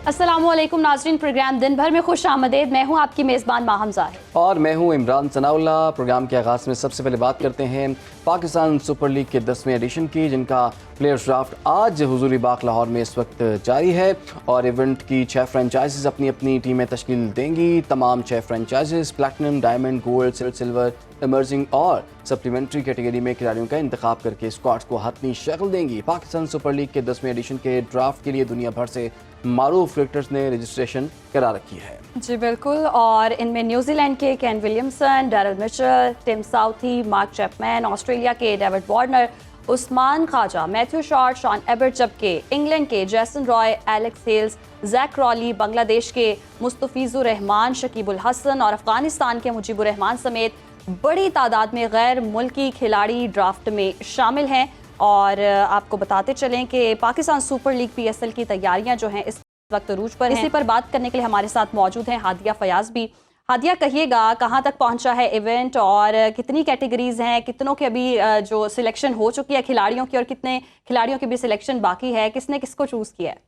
अस्सलामुअलैकुम नाज़रीन, प्रोग्राम दिन भर में खुश आमदेद। मैं हूँ आपकी मेज़बान माहम ज़ाहिर और मैं हूँ इमरान सनाउल्ला। प्रोग्राम के आगाज़ में सबसे पहले बात करते हैं पाकिस्तान सुपर लीग के 10वें एडिशन की, जिनका प्लेयर्स ड्राफ्ट आज हुजूरी बाग लाहौर में इस वक्त जारी है और इवेंट की 6 फ्रेंचाइजीज अपनी अपनी टीमें तश्कील देंगी। तमाम 6 franchises platinum, diamond, gold, silver, emerging और सप्लीमेंट्री कैटेगरी में खिलाड़ियों का इंतखाब करके स्क्वाड्स को हतमी शक्ल देंगी। पाकिस्तान सुपर लीग के 10वें एडिशन के ड्राफ्ट के लिए दुनिया भर से मारूफ क्रिकेटर्स ने रजिस्ट्रेशन करा रखी है। जी बिल्कुल, और इनमें न्यूजीलैंड के Kane Williamson, Daryl Mitchell, Tim Southee, Mark Chapman, Australia के David Warner, Usman Khawaja, Matthew Short, Sean Abbott, जबकि इंग्लैंड के Jason Roy, Alex Hales, Zak Crawley, Bangladesh के मुस्तफिजुर रहमान, शकीबुल हसन और अफगानिस्तान के मुजीबुर रहमान समेत बड़ी तादाद में गैर मुल्की खिलाड़ी ड्राफ्ट में शामिल हैं। और आपको बताते चलें कि पाकिस्तान सुपर लीग PSL की तैयारियां जो हैं इस वक्त अरूज पर हैं। इसी पर बात करने के लिए हमारे साथ मौजूद हैं हादिया फयाज भी। हादिया, कहिएगा कहाँ तक पहुंचा है इवेंट और कितनी कैटेगरीज हैं, कितनों के अभी जो सिलेक्शन हो चुकी है खिलाड़ियों की और कितने खिलाड़ियों की भी सिलेक्शन बाकी है, किसने किसको चूज किया है?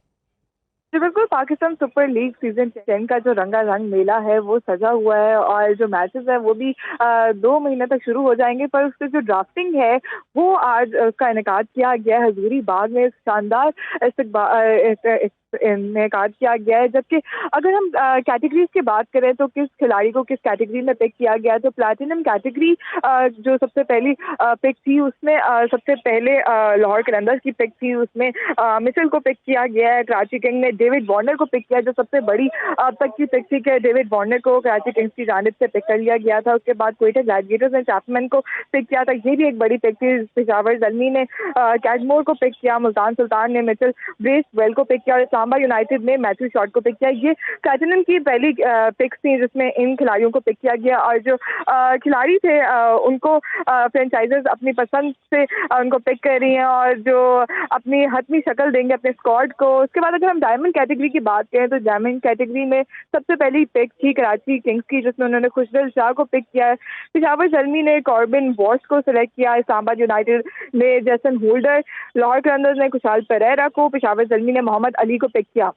जी बिल्कुल, पाकिस्तान सुपर लीग सीजन 10 का जो रंगारंग मेला है वो सजा हुआ है और जो मैचेस है वो भी 2 महीने तक शुरू हो जाएंगे। पर उसकी जो ड्राफ्टिंग है वो आज उसका इनेकाद किया गया है हजूरी बाग में। शानदार इनेकाद किया गया है। जबकि अगर हम कैटेगरीज की बात करें तो किस खिलाड़ी को किस कैटेगरी में पिक किया गया है, तो प्लैटिनम कैटेगरी जो सबसे पहली पिक थी उसमें सबसे पहले लाहौर कलंदर्स की पिक थी, उसमें मिचेल को पिक किया गया है। कराची किंग ने डेविड वार्नर को पिक किया, जो सबसे बड़ी अब तक की पिक थी कि डेविड वार्नर को कराची किंग्स की जानिब से पिक कर लिया गया था। उसके बाद क्वेटा ग्लैडिएटर्स ने चैपमैन को पिक किया था, ये भी एक बड़ी पिक थी। पेशावर ज़ल्मी ने कैडमोर को पिक किया, मुल्तान सुल्तान ने मिचेल ब्रेसवेल को पिक किया और सांबा यूनाइटेड ने मैथ्यू शॉर्ट को पिक किया। ये प्लैटिनम की पहली पिक्स थी जिसमें इन खिलाड़ियों को पिक किया गया और जो खिलाड़ी थे उनको फ्रेंचाइजर्स अपनी पसंद से उनको पिक कर रही हैं और जो अपनी हतमी शक्ल देंगे अपने स्क्वाड को। उसके बाद अगर हम डायमंड कैटेगरी की बात करें तो डायमंड कैटेगरी में सबसे पहली पिक थी कराची किंग्स की, जिसमें उन्होंने खुशदिल शाह को पिक किया है। पेशावर ज़ल्मी ने कॉर्बिन वॉश को सिलेक्ट किया, इस्लामाबाद यूनाइटेड ने जैसन होल्डर, लाहौर कलंदर्स ने खुशाल पेरेरा को, पेशावर ज़ल्मी ने मोहम्मद अली को पिक किया।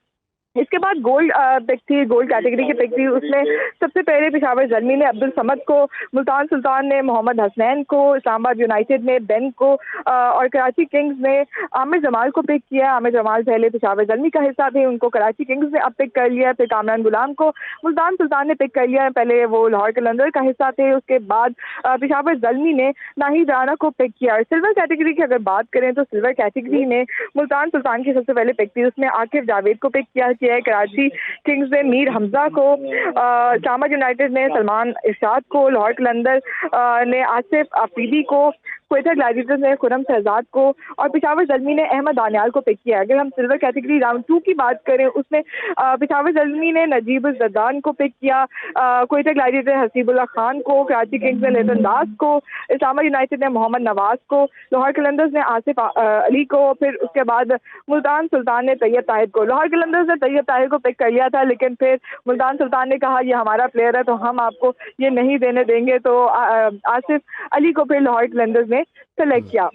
इसके बाद गोल्ड पिक थी, गोल्ड कैटेगरी की पिक थी, उसमें सबसे पहले पेशावर ज़ल्मी ने अब्दुल समद को, मुल्तान सुल्तान ने मोहम्मद हसनैन को, इस्लामाबाद यूनाइटेड ने बेन को और कराची किंग्स ने आमिर जमाल को पिक किया। आमिर जमाल पहले पेशावर ज़ल्मी का हिस्सा थे, उनको कराची किंग्स ने अब पिक कर लिया। फिर कामरान गुलाम को मुल्तान सुल्तान ने पिक कर लिया, पहले वो लाहौर कलंदर का हिस्सा थे। उसके बाद पेशावर ज़ल्मी ने नाहिद राना को पिक किया। और सिल्वर कैटेगरी की अगर बात करें तो सिल्वर कैटेगरी में मुल्तान सुल्तान की सबसे पहले पिक थी, उसमें आकिब जावेद को पिक किया है। कराची किंग्स ने मीर हमजा को, इस्लामाबाद यूनाइटेड ने सलमान इरशाद को, लाहौर कलंदर ने आसिफ अफरीदी को, क्वेटा ग्लैडिएटर्स ने खुरम शहजाद को और पेशावर ज़ल्मी ने अहमद दानियाल को पिक किया। अगर हम सिल्वर कैटेगरी राउंड 2 की बात करें उसमें पेशावर ज़ल्मी ने नजीब जद्दान को पिक किया, क्वेटा ग्लैडिएटर हसीबुल्लाह खान को, कराची किंग्स ने लेसन दास को, इस्लामाबाद यूनाइटेड ने मोहम्मद नवाज को, लाहौर कलंदर्स ने आसिफ अली को, फिर उसके बाद मुल्तान सुल्तान ने तैयब ताहिर को। लाहौर कलंदर्स ने तैयब ताहिर को पिक कर लिया था, लेकिन फिर मुल्तान सुल्तान ने कहा ये हमारा प्लेयर है तो हम आपको ये नहीं देने देंगे, तो आसिफ अली को फिर लाहौर कलंदर्स ने सेलेक्ट किया।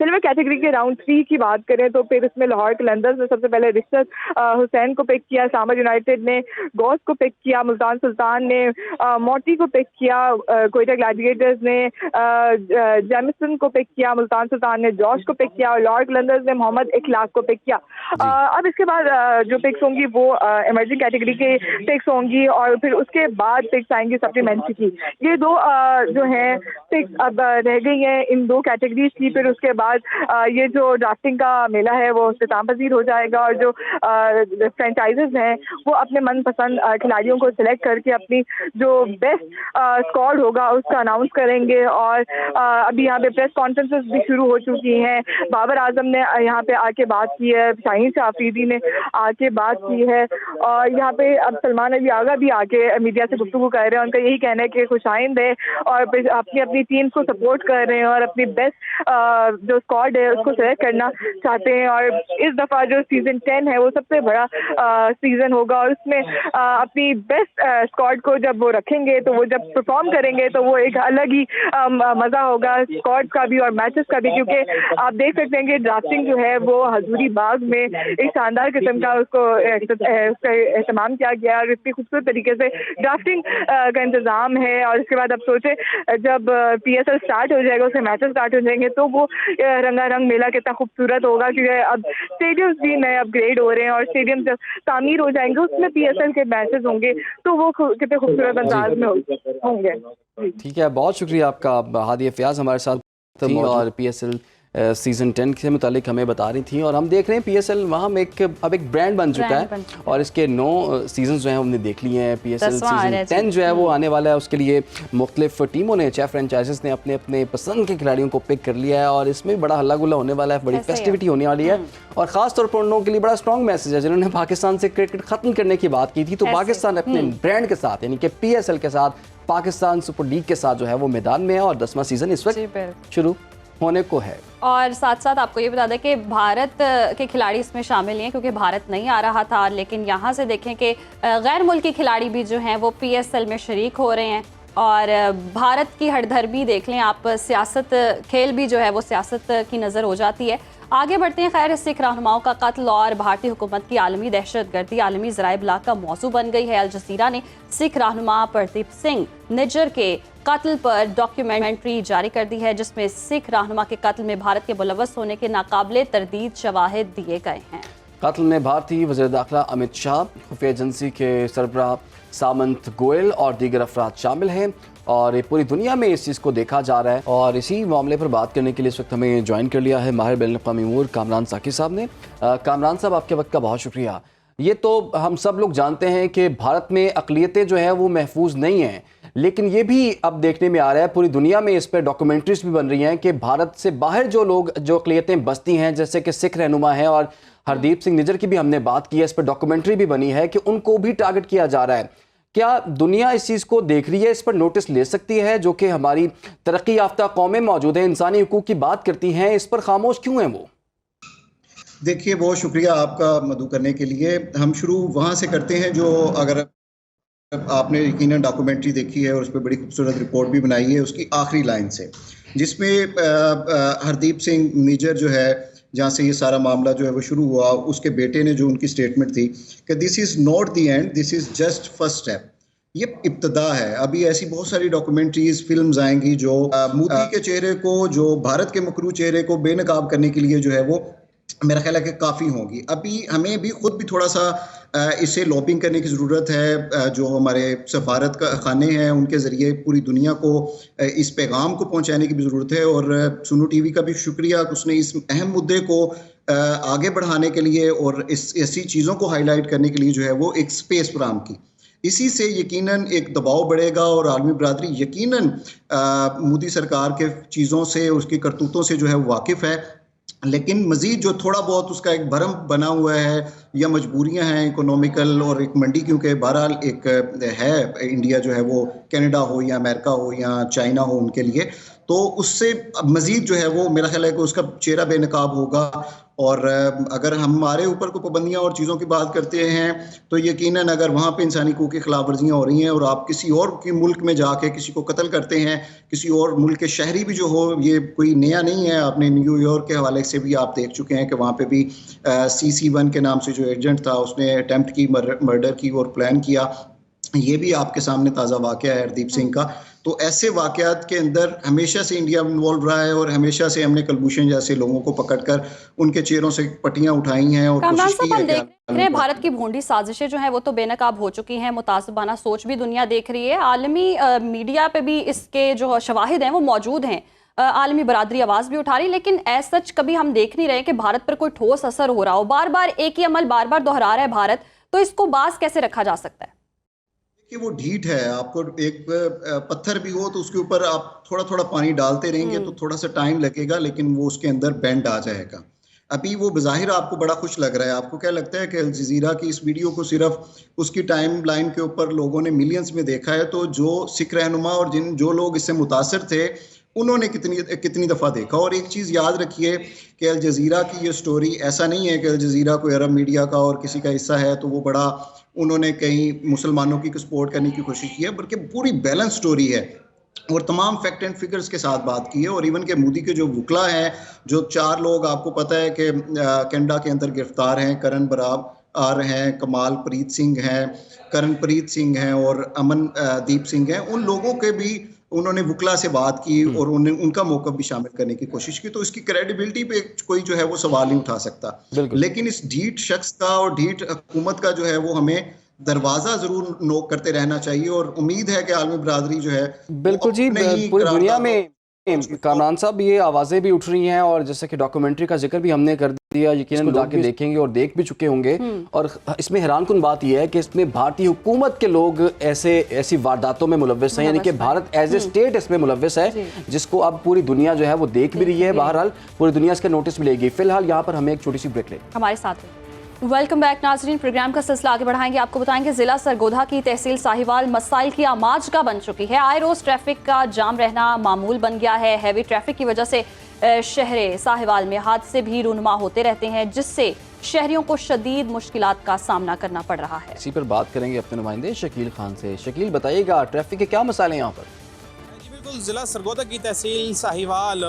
सिल्वर कैटेगरी के राउंड 3 की बात करें तो फिर इसमें लाहौर कलंदर्स ने सबसे पहले रिशत हुसैन को पिक किया, इस्लामाबाद यूनाइटेड ने गौस को पिक किया, मुल्तान सुल्तान ने मोटी को पिक किया, क्वेटा ग्लैडिएटर्स ने जेमिसन को पिक किया, मुल्तान सुल्तान ने जॉश को पिक किया और लाहौर कलंदर्स ने मोहम्मद इखलाक को पिक किया। अब इसके बाद जो पिक्स होंगी वो इमर्जिंग कैटेगरी के पिक्स होंगी और फिर उसके बाद पिक्स आएंगी सप्लीमेंट्री की। ये दो जो हैं पिक्स अब रह गई हैं इन दो कैटेगरीज की। फिर उसके बाद ये जो ड्राफ्टिंग का मेला है वो इख्तिताम पजीर हो जाएगा और जो फ्रेंचाइजेज हैं वो अपने मनपसंद खिलाड़ियों को सिलेक्ट करके अपनी जो बेस्ट स्क्वाड होगा उसका अनाउंस करेंगे। और अभी यहाँ पे प्रेस कॉन्फ्रेंसेस भी शुरू हो चुकी हैं। बाबर आजम ने यहाँ पे आके बात की है, शाहीन शाह अफरीदी ने आके बात की है और यहाँ पे अब सलमान अली आगा भी आके मीडिया से गुफ्तगू कर रहे हैं। उनका यही कहना है कि खुशाइंद है और अपनी अपनी टीम को सपोर्ट कर रहे हैं और अपनी बेस्ट जो जो स्क्वाड है उसको सेलेक्ट करना चाहते हैं। और इस दफ़ा जो सीज़न 10 है वो सबसे बड़ा सीज़न होगा और उसमें अपनी बेस्ट स्क्वाड को जब वो रखेंगे तो वो जब परफॉर्म करेंगे तो वो एक अलग ही मज़ा होगा स्क्वाड का भी और मैचेस का भी, क्योंकि आप देख सकते हैं कि ड्राफ्टिंग जो है वो हजूरी बाग में एक शानदार किस्म का उसका एहतमाम किया गया और इतनी खूबसूरत तरीके से ड्राफ्टिंग का इंतज़ाम है। और उसके बाद अब सोचे जब PSL स्टार्ट हो जाएगा, उसके मैचेस स्टार्ट हो जाएंगे तो वो रंगारंग मेला कितना खूबसूरत होगा, क्योंकि अब स्टेडियम्स भी नए अपग्रेड हो रहे हैं और स्टेडियम जब तामीर हो जाएंगे उसमें PSL के मैचेस होंगे तो वो कितने खूबसूरत अंदाज में होंगे। ठीक है, बहुत शुक्रिया आपका। हादिया फयाज हमारे साथ थी और PSL सीज़न 10 के मुतालिक हमें बता रही थी। और हम देख रहे हैं PSL वहाँ में अब एक ब्रांड बन चुका है और इसके 9 सीजन जो हैं हमने देख लिए हैं। PSL सीज़न 10 जो है वो आने वाला है, उसके लिए मुख्तलिफ टीमों ने, चाहे फ्रेंचाइजीज ने अपने अपने पसंद के खिलाड़ियों को पिक कर लिया है और इसमें बड़ा हल्ला गुल्ला होने वाला है, बड़ी फेस्टिविटी होने वाली है। और ख़ास तौर पर उन लोगों के लिए बड़ा स्ट्रॉन्ग मैसेज है जिन्होंने पाकिस्तान से क्रिकेट ख़त्म करने की बात की थी। तो पाकिस्तान अपने ब्रांड के साथ यानी कि PSL के साथ, पाकिस्तान सुपर लीग के साथ जो है वो मैदान में है और 10वां सीज़न इस वक्त शुरू होने को है। और साथ साथ आपको ये बता दें कि भारत के खिलाड़ी इसमें शामिल हैं, क्योंकि भारत नहीं आ रहा था, लेकिन यहाँ से देखें कि गैर मुल्की खिलाड़ी भी जो हैं वो PSL में शरीक हो रहे हैं। और भारत की हरधर्मी देख लें आप, सियासत खेल भी जो है वो सियासत की नज़र हो जाती है। आगे बढ़ते हैं। खैर, सिख रहनुमाओं का कत्ल और भारतीय हुकूमत की आलमी दहशतगर्दी आलमी ज़राए इब्लाग का मौजू बन गई है। अल जज़ीरा ने सिख रहनुमा प्रदीप सिंह निज्जर के कत्ल पर डॉक्यूमेंट्री जारी कर दी है, जिसमें सिख रहनुमा के कत्ल में भारत के मुलव्वस होने के नाकाबिले तरदीद शवाहिद दिए गए हैं। कत्ल में भारतीय वज़ीर दाखिला अमित शाह, खुफिया एजेंसी के सरबराह सामंत गोयल और दीगर अफराद शामिल हैं और पूरी दुनिया में इस चीज़ को देखा जा रहा है। और इसी मामले पर बात करने के लिए इस वक्त हमें ज्वाइन कर लिया है माहिर बैनुल-अक़वामी उमूर कामरान साकी साहब ने। कामरान साहब, आपके वक्त का बहुत शुक्रिया। ये तो हम सब लोग जानते हैं कि भारत में अक़लियतें जो हैं वो महफूज नहीं हैं, लेकिन ये भी अब देखने में आ रहा है, पूरी दुनिया में इस पर डॉक्यूमेंट्रीज भी बन रही हैं कि भारत से बाहर जो लोग, जो अक़लियतें बसती हैं, जैसे कि सिख रहनुमा हैं और हरदीप सिंह निज्जर की भी हमने बात की है, इस पर डॉक्यूमेंट्री भी बनी है कि उनको भी टारगेट किया जा रहा है। क्या दुनिया इस चीज़ को देख रही है, इस पर नोटिस ले सकती है? जो कि हमारी तरक्की याफ्ता कौमें मौजूद हैं, इंसानी हुकूक की बात करती हैं, इस पर खामोश क्यों हैं वो? देखिए, बहुत शुक्रिया आपका मदू करने के लिए। हम शुरू वहाँ से करते हैं जो, अगर आपने यकीनन डॉक्यूमेंट्री देखी है और उस पर बड़ी खूबसूरत रिपोर्ट भी बनाई है, उसकी आखिरी लाइन से, जिसमें हरदीप सिंह निज्जर जो है, जहाँ से ये सारा मामला जो है वो शुरू हुआ, उसके बेटे ने जो उनकी स्टेटमेंट थी कि this is not the end, this is just first step, ये इब्तदा है। अभी ऐसी बहुत सारी डॉक्यूमेंट्रीज, फिल्म्स आएंगी जो मोदी के चेहरे को, जो भारत के मकरू चेहरे को बेनकाब करने के लिए जो है वो मेरा ख्याल है कि काफ़ी होंगी। अभी हमें भी खुद भी थोड़ा सा इसे लॉबिंग करने की ज़रूरत है। जो हमारे सफारत का खाने हैं उनके ज़रिए पूरी दुनिया को इस पैगाम को पहुंचाने की भी ज़रूरत है। और सुनो टीवी का भी शुक्रिया कि उसने इस अहम मुद्दे को आगे बढ़ाने के लिए और ऐसी चीज़ों को हाईलाइट करने के लिए जो है वो एक स्पेस फराहम की। इसी से यकीनन एक दबाव बढ़ेगा और आलमी बरादरी यकीनन मोदी सरकार के चीज़ों से, उसकी करतूतों से जो है वाकिफ़ है, लेकिन मज़ीद जो थोड़ा बहुत उसका एक भरम बना हुआ है या मजबूरियां हैं इकोनॉमिकल और एक मंडी, क्योंकि बहरहाल एक है इंडिया जो है वो कनाडा हो या अमेरिका हो या चाइना हो उनके लिए, तो उससे मज़ीद जो है वो मेरा ख्याल है कि उसका चेहरा बेनकाब होगा। और अगर हमारे ऊपर को पाबंदियाँ और चीज़ों की बात करते हैं तो यकीनन अगर वहाँ पे इंसानी हकूक़ की खिलाफ वर्जियाँ हो रही हैं और आप किसी और के मुल्क में जाके किसी को कत्ल करते हैं, किसी और मुल्क के शहरी भी जो हो, ये कोई नया नहीं है। आपने न्यूयॉर्क के हवाले से भी आप देख चुके हैं कि वहाँ पे भी CC1 के नाम से जो एजेंट था उसने अटेम्प्ट की, मर्डर की और प्लान किया। ये भी आपके सामने ताज़ा वाक़या है हरदीप सिंह का। तो ऐसे वाक़यात के अंदर हमेशा से इंडिया इन्वॉल्व रहा है और हमेशा से हमने कुलभूषण जैसे लोगों को पकड़कर उनके चेहरों से पट्टियां उठाई हैं और कोशिश की है। देख रहे हैं भारत की भोंडी साजिशें जो हैं वो तो बेनकाब हो चुकी हैं, मुतासबाना सोच भी दुनिया देख रही है, आलमी मीडिया पे भी इसके जो शवाहिद हैं वो मौजूद हैं, आलमी बरादरी आवाज़ भी उठा रही, लेकिन ऐसा सच कभी हम देख नहीं रहे कि भारत पर कोई ठोस असर हो रहा हो। बार बार एक ही अमल बार बार दोहरा रहा है भारत, तो इसको बास कैसे रखा जा सकता है? कि वो ढीठ है। आपको एक पत्थर भी हो तो उसके ऊपर आप थोड़ा थोड़ा पानी डालते रहेंगे तो थोड़ा सा टाइम लगेगा, लेकिन वो उसके अंदर बेंड आ जाएगा। अभी वो बज़ाहिर आपको बड़ा खुश लग रहा है। आपको क्या लगता है कि अल जज़ीरा की इस वीडियो को सिर्फ उसकी टाइम लाइन के ऊपर लोगों ने मिलियंस में देखा है, तो जो सिख रहनुमा और जो लोग इससे मुतासर थे उन्होंने कितनी दफ़ा देखा। और एक चीज़ याद रखिए कि अल जज़ीरा की ये स्टोरी ऐसा नहीं है कि अल जज़ीरा कोई अरब मीडिया का और किसी का हिस्सा है तो वो बड़ा उन्होंने कहीं मुसलमानों की सपोर्ट करने की कोशिश की है, बल्कि पूरी बैलेंस स्टोरी है और तमाम फैक्ट एंड फिगर्स के साथ बात की है। और इवन के मोदी के जो वकला हैं, जो 4 लोग आपको पता है कि कनाडा के अंदर गिरफ्तार हैं, करण बरार हैं, कमाल प्रीत सिंह हैं, करणप्रीत सिंह हैं और अमनदीप सिंह हैं, उन लोगों के भी उन्होंने वकला से बात की और उनका मौक़िफ़ भी शामिल करने की कोशिश की। तो इसकी क्रेडिबिलिटी पे कोई जो है वो सवाल नहीं उठा सकता। लेकिन इस ढीठ शख्स का और ढीठ हुकूमत का जो है वो हमें दरवाज़ा ज़रूर नोक करते रहना चाहिए। और उम्मीद है कि आलमी बरादरी जो है बिल्कुल जी, पूरी दुनिया में कामरान साहब ये आवाज़ें भी उठ रही हैं और जैसे कि डॉक्यूमेंट्री का जिक्र भी हमने कर दिया, यकीनन जाके देखेंगे और देख भी चुके होंगे। और इसमें हैरानकुन बात यह है कि इसमें भारतीय हुकूमत के लोग ऐसी वारदातों में मुलव्वस हैं, यानी कि भारत एज ए स्टेट इसमें मुलव्वस है, जिसको अब पूरी दुनिया जो है वो देख भी रही है। बहरहाल पूरी दुनिया इसका नोटिस भी लेगी। फिलहाल यहाँ पर हमें एक छोटी सी ब्रेक लें। हमारे साथ वेलकम बैक नाज़रीन। प्रोग्राम का सिलसिला आगे बढ़ाएंगे। आपको बताएंगे जिला सरगोधा की तहसील साहिवाल मसाइल की आमाज का बन चुकी है। आए रोज ट्रैफिक का जाम रहना मामूल बन गया है। हैवी ट्रैफिक की वजह से शहर साहिवाल में हादसे भी रूनुमा होते रहते हैं, जिससे शहरियों को शदीद मुश्किलात का सामना करना पड़ रहा है। इसी पर बात करेंगे अपने नुमाइंदे शकील खान से। शकील, बताइएगा ट्रैफिक के क्या मसाले हैं यहाँ पर? बिल्कुल, ज़िला सरगोधा की तहसील साहिवाल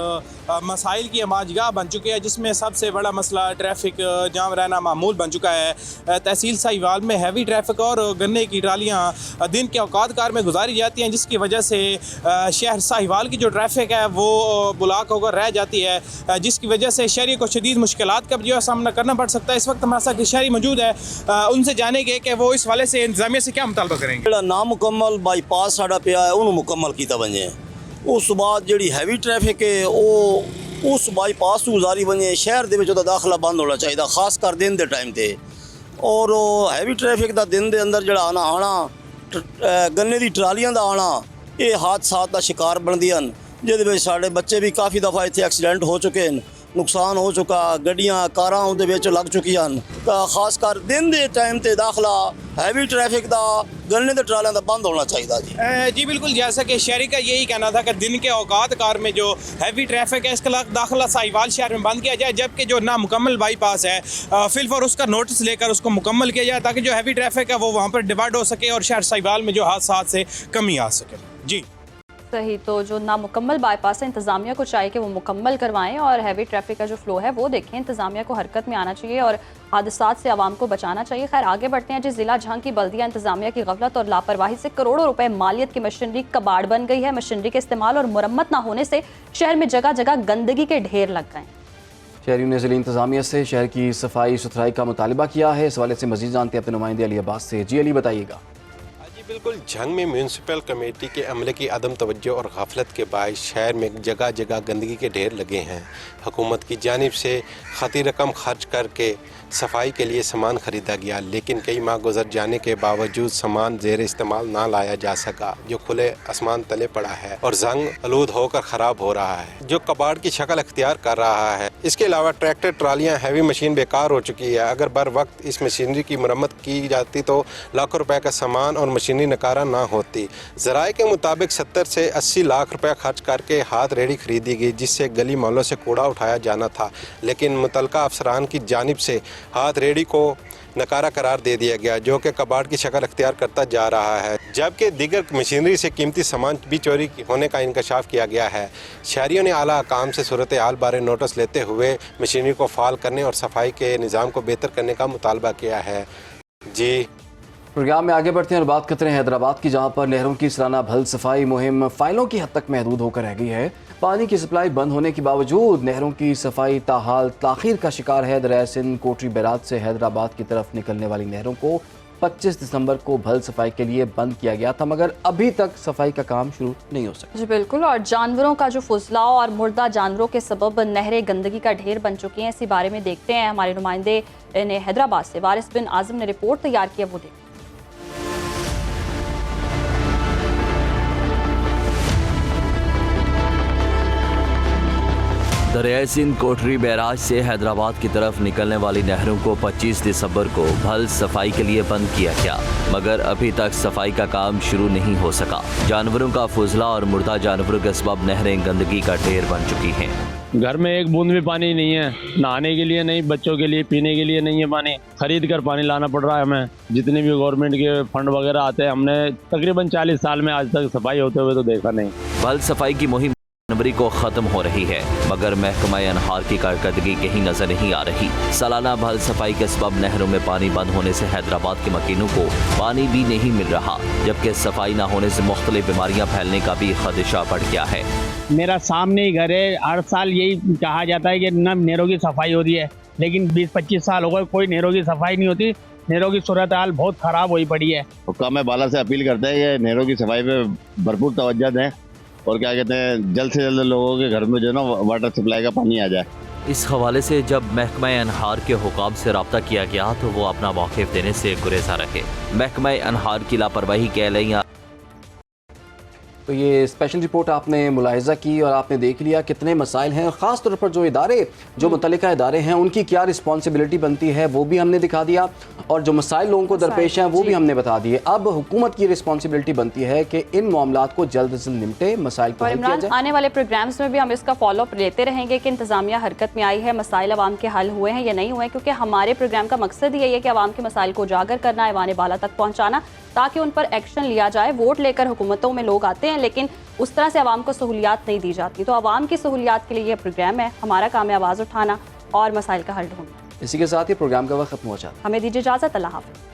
मसाइल की आमाजगाह बन चुकी है, जिसमें सबसे बड़ा मसला ट्रैफिक जाम रहना मामूल बन चुका है। तहसील साहिवाल में हैवी ट्रैफिक और गन्ने की ट्रालियाँ दिन के औकात कार में गुजारी जाती हैं, जिसकी वजह से शहर साहिवाल की जो ट्रैफिक है वो ब्लॉक होकर रह जाती है, जिसकी वजह से शहरी को शदीद मुश्किलात का जो है सामना करना पड़ सकता है। इस वक्त हमारे साथ शहरी मौजूद है, उनसे जानेंगे कि वो इस वाले से इंतजामिया से क्या मुतालबा करेंगे। नामुकम्मल बाईपास साढ़ा पिया है, उन्होंने मुकम्मल किया बने। उस बाद जी हैवी ट्रैफिक है वो उस बाईपास तो गुजारी बने। शहर के दाखला बंद होना चाहिए, खास कर दिन के टाइम से। और हैवी ट्रैफिक का दिन के अंदर जो आना गन्ने की ट्रालियां का आना, ये हादसात का शिकार बनती हैं, जिहदे विच साडे बच्चे भी काफ़ी दफ़ा इत्थे एक्सीडेंट हो चुके हैं, नुकसान हो चुका, गड्डियां कारां उहदे विच लग चुकियां। खास कर दिन के टाइम ते दाखला हैवी ट्रैफिक का गन्ने के ट्रालियां का बंद होना चाहिए। जी बिल्कुल, जैसा कि शहरी का यही कहना था कि दिन के औकात कार में जो हैवी ट्रैफिक है इसका दाखिला साहिवाल शहर में बंद किया जाए, जबकि जो नामुकम्मल बाईपास है फिलहाल उसका नोटिस लेकर उसको मुकम्मल किया जाए, ताकि जो हैवी ट्रैफिक है वो वहाँ पर डिवाइड हो सके और शहर साहिवाल में जो हादसा से कमी आ सके। जी सही, तो जो नामुकम्मल बाईपास है इंतज़ामिया को चाहिए कि वो मुकम्मल करवाएं और हैवी ट्रैफिक का जो फ्लो है वो देखें। इंतज़ामिया को हरकत में आना चाहिए और हादसात से आवाम को बचाना चाहिए। खैर आगे बढ़ते हैं जी। ज़िला झंग की बल्दिया इंतज़ामिया की गफलत और लापरवाही से करोड़ों रुपए मालियत की मशीनरी कबाड़ बन गई है। मशीनरी के इस्तेमाल और मुरम्मत ना होने से शहर में जगह जगह गंदगी के ढेर लग गए। शहरियों ने ज़िला इंतज़ामिया से शहर की सफाई सुथराई का मुतालबा किया है। इस हवाले से मज़ीद जानते हैं अपने नुमाइंदे अली अब्बास से। जी अली, बताइएगा। बिल्कुल, झंग में म्यूनसिपल कमेटी के अमले की अदम तवज्जो और गफलत के बायस शहर में जगह जगह गंदगी के ढेर लगे हैं। हुकूमत की जानिब से खती रकम खर्च करके सफाई के लिए सामान ख़रीदा गया, लेकिन कई माह गुजर जाने के बावजूद सामान ज़ेर इस्तेमाल ना लाया जा सका, जो खुले आसमान तले पड़ा है और जंग आलूद होकर ख़राब हो रहा है, जो कबाड़ की शक्ल अख्तियार कर रहा है। इसके अलावा ट्रैक्टर, ट्रालियाँ, हैवी मशीन बेकार हो चुकी है। अगर बर वक्त इस मशीनरी की मरम्मत की जाती तो लाखों रुपए का सामान और मशीनरी नकारा ना होती। ज़राए के मुताबिक 70 से 80 लाख रुपए खर्च करके हाथ रेडी खरीदी गई, जिससे गली मोहल्लों से कूड़ा उठाया जाना था, लेकिन मुतलका अफसरान की जानिब से हाथ रेडी को नकारा करार दे दिया गया, जो कि कबाड़ की शक्ल अख्तियार करता जा रहा है, जबकि दीगर मशीनरी से कीमती सामान भी चोरी होने का इंकशाफ किया गया है। शहरियों ने आला हकाम से सूरत हाल बारे नोटिस लेते हुए मशीनरी को फाल करने और सफाई के निज़ाम को बेहतर करने का मुतालबा किया है। जी प्रोग्राम में आगे बढ़ते हैं और बात करते हैं हैदराबाद की, जहां पर नहरों की सालाना भल सफाई मुहिम फाइलों की हद तक महदूद होकर रह गई है। पानी की सप्लाई बंद होने के बावजूद नहरों की सफाई ताहाल ताखीर का शिकार है। दरिया सिंध कोटरी बैराज से हैदराबाद की तरफ निकलने वाली नहरों को 25 दिसंबर को भल सफाई के लिए बंद किया गया था, मगर अभी तक सफाई का काम शुरू नहीं हो सका। जी बिल्कुल, और जानवरों का जो फुजलाव और मुर्दा जानवरों के सबब नहरें गंदगी का ढेर बन चुकी हैं। इसी बारे में देखते हैं, हमारे नुमाइंदे ने हैदराबाद से वारिस बिन आजम ने रिपोर्ट तैयार की है, वो देखते हैं। दरियाई सिंध कोटरी बैराज से हैदराबाद की तरफ निकलने वाली नहरों को 25 दिसंबर को भल सफाई के लिए बंद किया गया, मगर अभी तक सफाई का काम शुरू नहीं हो सका। जानवरों का फुजला और मुर्दा जानवरों के सबब नहरें गंदगी का ढेर बन चुकी हैं। घर में एक बूंद भी पानी नहीं है, नहाने के लिए नहीं, बच्चों के लिए पीने के लिए नहीं है पानी, खरीद कर पानी लाना पड़ रहा है हमें। जितने भी गवर्नमेंट के फंड वगैरह आते हैं, हमने तकरीबन 40 साल में आज तक सफाई होते हुए तो देखा नहीं। भल सफाई की मुहिम जनवरी को खत्म हो रही है, मगर महकमा अनहार की कारकर्दगी कहीं नजर नहीं आ रही। सालाना भल सफाई के सबब नहरों में पानी बंद होने से हैदराबाद के मकीनों को पानी भी नहीं मिल रहा, जबकि सफाई न होने से मुख्तलिफ बीमारियां फैलने का भी खदशा बढ़ गया है। मेरा सामने ही घर है, हर साल यही कहा जाता है कि न नहरों की सफाई हो रही है, लेकिन 20-25 साल हो गए कोई नहरों की सफाई नहीं होती। नहरों की सूरत हाल बहुत ख़राब हुई पड़ी है। हुक्काम बाला से अपील करते हैं कि नहरों की सफाई पे भरपूर तवज्जो दें और क्या कहते हैं, जल्द से जल्द लोगों के घर में जो है ना वाटर सप्लाई का पानी आ जाए। इस हवाले से जब महकमा अनहार के हुकाम से रब्ता किया गया तो वो अपना मौक़िफ़ देने से गुरेजा रहे। महकमा अनहार की लापरवाही कह लें। तो ये स्पेशल रिपोर्ट आपने मुलाहिजा की और आपने देख लिया कितने मसाइल हैं, ख़ास तौर पर जो इदारे जो मुतल्लिका इदारे हैं उनकी क्या रिस्पॉन्सिबिलिटी बनती है वो भी हमने दिखा दिया, और जो मसाइल लोगों को दरपेश हैं वो भी हमने बता दिए। अब हुकूमत की रिस्पॉन्सिबिलिटी बनती है कि इन मामलात को जल्द से जल्द निपटे, मसाइल को हल किया जाए। आने वाले प्रोग्राम्स में भी हम इसका फॉलोअप लेते रहेंगे कि इंतजामिया हरकत में आई है, मसाइल अवाम के हल हुए हैं या नहीं हुए, क्योंकि हमारे प्रोग्राम का मकसद यही है कि अवाम के मसाइल को उजागर करना, ऐवान बाला तक पहुँचाना, ताकि उन पर एक्शन लिया जाए। वोट लेकर हुकूमतों में लोग आते हैं, लेकिन उस तरह से आवाम को सहूलियात नहीं दी जाती। तो आवाम की सहूलियात के लिए ये प्रोग्राम है, हमारा काम है आवाज़ उठाना और मसाइल का हल ढूंढना। इसी के साथ ही प्रोग्राम का वक्त खत्म हो जाता है। हमें दीजिए इजाज़त, अल्लाह हाफ़िज़।